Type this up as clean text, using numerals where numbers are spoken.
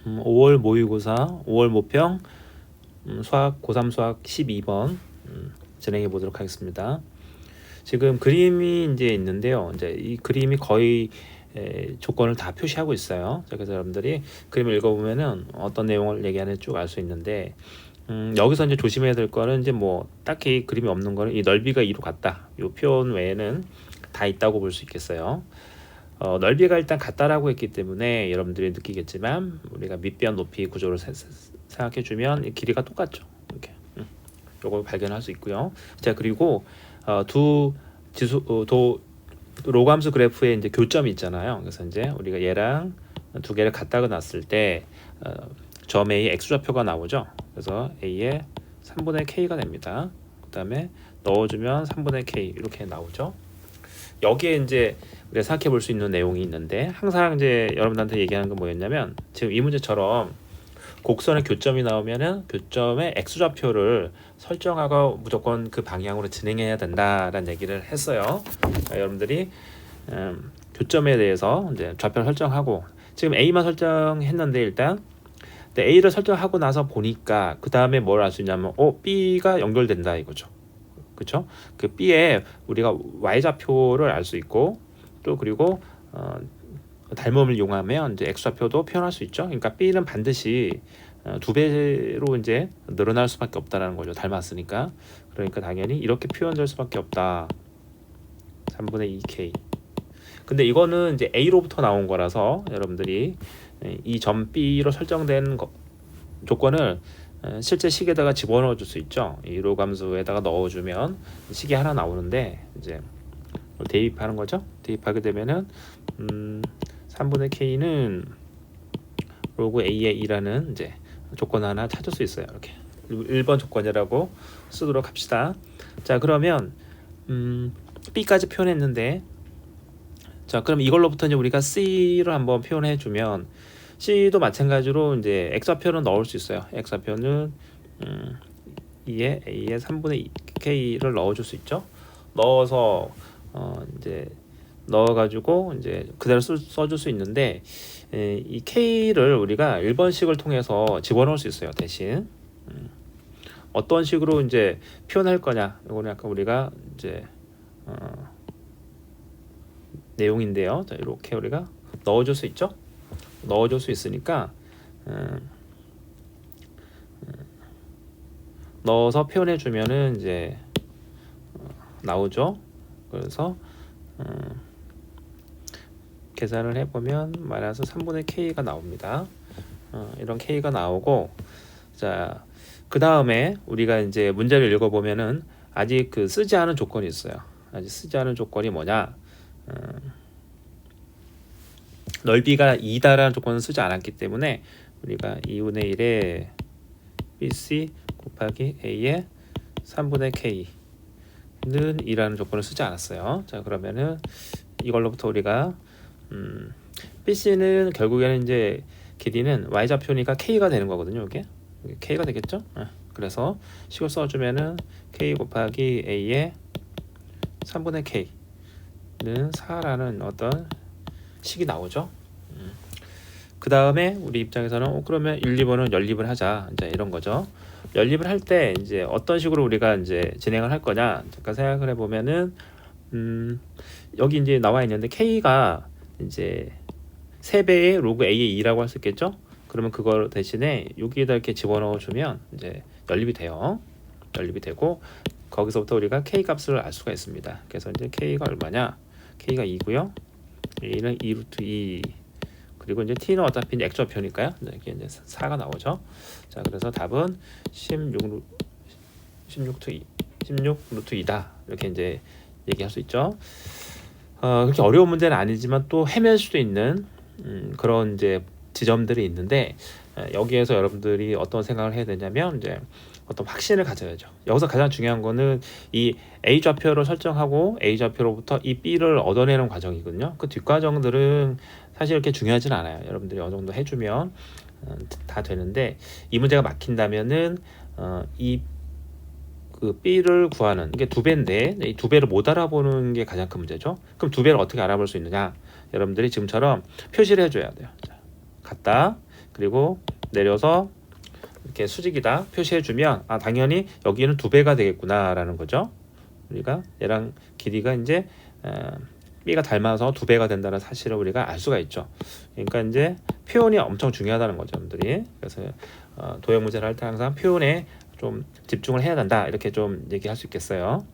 5월 모의고사 5월 모평 수학 고3 수학 12번 진행해 보도록 하겠습니다. 지금 그림이 이제 있는데요. 이제 이 그림이 거의 조건을 다 표시하고 있어요. 그래서 여러분들이 그림을 읽어보면은 어떤 내용을 얘기하는지 쭉 알 수 있는데 여기서 이제 조심해야 될 거는 이제 뭐 딱히 그림이 없는 거는 이 넓이가 2로 같다. 이 표현 외에는 다 있다고 볼 수 있겠어요. 넓이가 일단 같다라고 했기 때문에 여러분들이 느끼겠지만 우리가 밑변 높이 구조를 생각해 주면 길이가 똑같죠. 이렇게 요걸 발견할 수 있고요. 자, 그리고 두 지수 로감수 그래프에 이제 교점이 있잖아요. 그래서 이제 우리가 얘랑 두 개를 갖다가 놨을 때 점 A x좌표가 나오죠. 그래서 A의 3분의 K가 됩니다. 그 다음에 넣어주면 3분의 K 이렇게 나오죠. 여기에 이제 우리가 생각해 볼 수 있는 내용이 있는데, 항상 이제 여러분들한테 얘기하는 건 뭐였냐면, 지금 이 문제처럼 곡선의 교점이 나오면은 교점의 x좌표를 설정하고 무조건 그 방향으로 진행해야 된다라는 얘기를 했어요. 여러분들이 교점에 대해서 이제 좌표를 설정하고, 지금 A만 설정했는데 일단 A를 설정하고 나서 보니까 그 다음에 뭘 알 수 있냐면 B가 연결된다 이거죠. 그렇죠? 그 B에 우리가 y좌표를 알 수 있고, 또 그리고 닮음을 이용하면 이제 x좌표도 표현할 수 있죠. 그러니까 B는 반드시 두 배로 이제 늘어날 수밖에 없다라는 거죠. 닮았으니까. 그러니까 당연히 이렇게 표현될 수밖에 없다. 3분의 2k. 근데 이거는 이제 A로부터 나온 거라서 여러분들이 이 점 B로 설정된 조건을 실제 식에다가 집어넣어 줄 수 있죠. 이 로감수에다가 넣어주면 식이 하나 나오는데, 이제 대입하는 거죠. 대입하게 되면은 3분의 K는 로그 A의 2라는 이제 조건 하나 찾을 수 있어요. 이렇게 1번 조건이라고 쓰도록 합시다. 자, 그러면 B까지 표현했는데, 자, 그럼 이걸로부터 이제 우리가 C를 한번 표현해 주면, C도 마찬가지로 이제 x좌표는 넣을 수 있어요. x좌표는 2에 A의 3분의 2K를 넣어줄 수 있죠. 넣어서 이제 넣어가지고 이제 그대로 써줄 수 있는데, 이 K를 우리가 1번식을 통해서 집어넣을 수 있어요. 대신 어떤 식으로 이제 표현할 거냐, 이거는 약간 우리가 이제 내용인데요. 자, 이렇게 우리가 넣어줄 수 있죠. 넣어줄 수 있으니까 넣어서 표현해 주면은 이제 나오죠. 그래서 계산을 해보면 마이너스 3분의 K가 나옵니다. 이런 K가 나오고, 자, 그 다음에 우리가 이제 문제를 읽어보면은 아직 그 쓰지 않은 조건이 있어요. 아직 쓰지 않은 조건이 뭐냐? 넓이가 2다라는 조건을 쓰지 않았기 때문에 우리가 2분의 1에 BC 곱하기 A의 3분의 K는 2라는 조건을 쓰지 않았어요. 자, 그러면은 이걸로부터 우리가 BC는 결국에는 이제 길이는 y좌표니까 K가 되는 거거든요. 이게 K가 되겠죠? 그래서 식을 써주면은 K 곱하기 A의 3분의 K는 4라는 어떤 식이 나오죠. 그 다음에 우리 입장에서는 그러면 1, 2번은 연립을 하자, 이제 이런 거죠. 연립을 할 때 이제 어떤 식으로 우리가 이제 진행을 할 거냐, 잠깐 생각을 해보면은 여기 이제 나와 있는데 K가 이제 3배의 로그 A의 2라고 할 수 있겠죠. 그러면 그걸 대신에 여기에다 이렇게 집어넣어 주면 이제 연립이 돼요. 연립이 되고, 거기서부터 우리가 K 값을 알 수가 있습니다. 그래서 이제 K가 얼마냐? K가 2고요. A는 2 루트 2, 그리고 이제 T는 어차피 x좌표니까요. 이게 이제 4가 나오죠. 자, 그래서 답은 16 루트 2다. 이렇게 이제 얘기할 수 있죠. 그렇게 어려운 문제는 아니지만 또 헤맬 수도 있는 그런 이제 지점들이 있는데, 여기에서 여러분들이 어떤 생각을 해야 되냐면, 이제 어떤 확신을 가져야죠. 여기서 가장 중요한 거는 이 A 좌표를 설정하고 A 좌표로부터 이 B를 얻어내는 과정이거든요. 그 뒷과정들은 사실 이렇게 중요하진 않아요. 여러분들이 어느 정도 해주면 다 되는데, 이 문제가 막힌다면은 이 그 B를 구하는 게 2배인데 이 2배를 못 알아보는 게 가장 큰 문제죠. 그럼 2배를 어떻게 알아볼 수 있느냐? 여러분들이 지금처럼 표시를 해줘야 돼요. 자, 같다. 그리고 내려서 이렇게 수직이다 표시해주면 당연히 여기는 2배가 되겠구나라는 거죠. 우리가 얘랑 길이가 이제 B가 닮아서 2배가 된다는 사실을 우리가 알 수가 있죠. 그러니까 이제 표현이 엄청 중요하다는 거죠, 여러분들이. 그래서 도형 문제를 할 때 항상 표현에 좀 집중을 해야 된다 이렇게 좀 얘기할 수 있겠어요.